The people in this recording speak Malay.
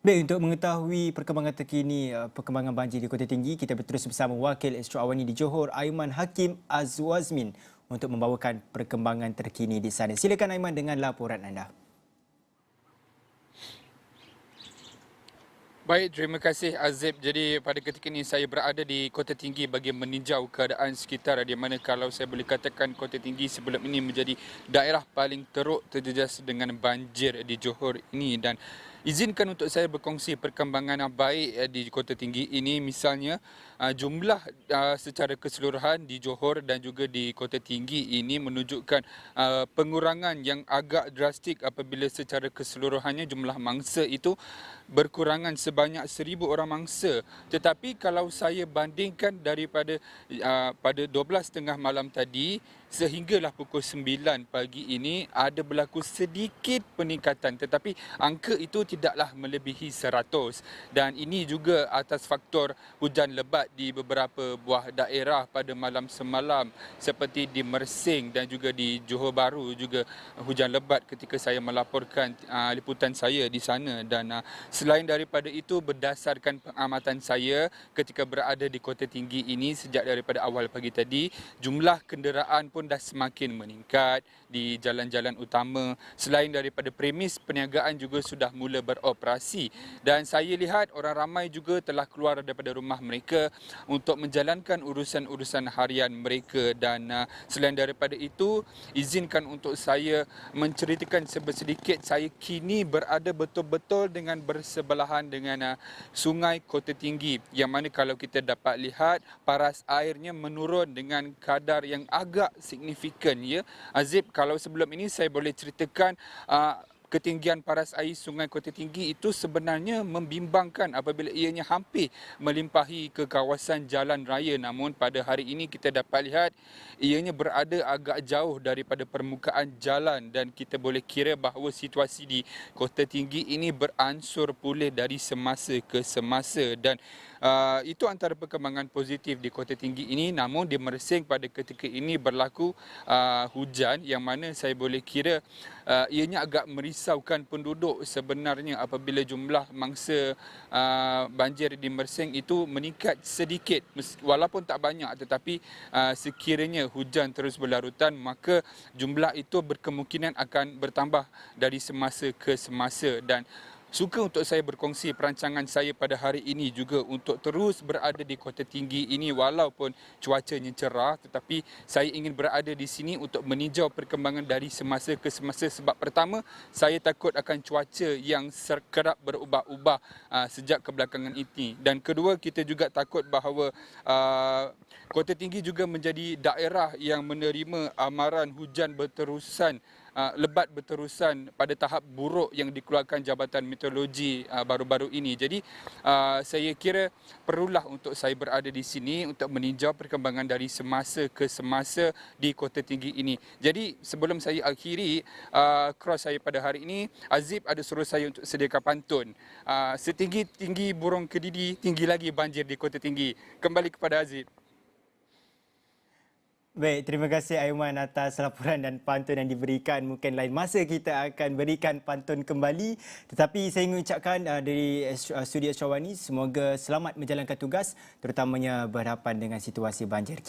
Baik, untuk mengetahui perkembangan terkini perkembangan banjir di Kota Tinggi, kita berterus bersama Wakil Astro Awani di Johor, Aiman Hakim Azwazmin untuk membawakan perkembangan terkini di sana. Silakan Aiman dengan laporan anda. Baik, terima kasih Azib. Jadi pada ketika ini saya berada di Kota Tinggi bagi meninjau keadaan sekitar, di mana kalau saya boleh katakan Kota Tinggi sebelum ini menjadi daerah paling teruk terjejas dengan banjir di Johor ini, dan izinkan untuk saya berkongsi perkembangan yang baik di Kota Tinggi ini. Misalnya jumlah secara keseluruhan di Johor dan juga di Kota Tinggi ini menunjukkan pengurangan yang agak drastik apabila secara keseluruhannya jumlah mangsa itu berkurangan sebanyak 1,000 orang mangsa. Tetapi kalau saya bandingkan daripada pada 12:30 malam tadi sehinggalah pukul 9 pagi ini ada berlaku sedikit peningkatan, tetapi angka itu tidaklah melebihi 100, dan ini juga atas faktor hujan lebat di beberapa buah daerah pada malam semalam seperti di Mersing dan juga di Johor Bahru juga hujan lebat ketika saya melaporkan liputan saya di sana. Dan selain daripada itu, berdasarkan pengamatan saya ketika berada di Kota Tinggi ini sejak daripada awal pagi tadi, jumlah kenderaan pun dah semakin meningkat di jalan-jalan utama. Selain daripada premis, perniagaan juga sudah mula beroperasi, dan saya lihat orang ramai juga telah keluar daripada rumah mereka untuk menjalankan urusan-urusan harian mereka. Dan selain daripada itu, izinkan untuk saya menceritakan sedikit. Saya kini berada betul-betul dengan bersebelahan dengan sungai Kota Tinggi, yang mana kalau kita dapat lihat paras airnya menurun dengan kadar yang agak signifikan, ya. Azib, kalau sebelum ini saya boleh ceritakan ketinggian paras air sungai Kota Tinggi itu sebenarnya membimbangkan apabila ianya hampir melimpahi ke kawasan jalan raya. Namun pada hari ini kita dapat lihat ianya berada agak jauh daripada permukaan jalan, dan kita boleh kira bahawa situasi di Kota Tinggi ini beransur pulih dari semasa ke semasa. Dan itu antara perkembangan positif di Kota Tinggi ini. Namun di Mersing pada ketika ini berlaku hujan, yang mana saya boleh kira ianya agak merisaukan penduduk sebenarnya apabila jumlah mangsa banjir di Mersing itu meningkat sedikit, walaupun tak banyak, tetapi sekiranya hujan terus berlarutan maka jumlah itu berkemungkinan akan bertambah dari semasa ke semasa. Dan suka untuk saya berkongsi perancangan saya pada hari ini juga untuk terus berada di Kota Tinggi ini walaupun cuacanya cerah, tetapi saya ingin berada di sini untuk meninjau perkembangan dari semasa ke semasa. Sebab pertama, saya takut akan cuaca yang kerap berubah-ubah sejak kebelakangan ini, dan kedua, kita juga takut bahawa Kota Tinggi juga menjadi daerah yang menerima amaran hujan berterusan, lebat berterusan pada tahap buruk yang dikeluarkan Jabatan Meteorologi baru-baru ini. Jadi saya kira perlulah untuk saya berada di sini untuk meninjau perkembangan dari semasa ke semasa di Kota Tinggi ini. Jadi sebelum saya akhiri cross saya pada hari ini, Azib ada suruh saya untuk sediakan pantun. Setinggi-tinggi burung kedidi, tinggi lagi banjir di Kota Tinggi. Kembali kepada Azib. Baik, terima kasih Aiman atas laporan dan pantun yang diberikan. Mungkin lain masa kita akan berikan pantun kembali. Tetapi saya ingin ucapkan dari Studio Astro Awani, semoga selamat menjalankan tugas, terutamanya berhadapan dengan situasi banjir.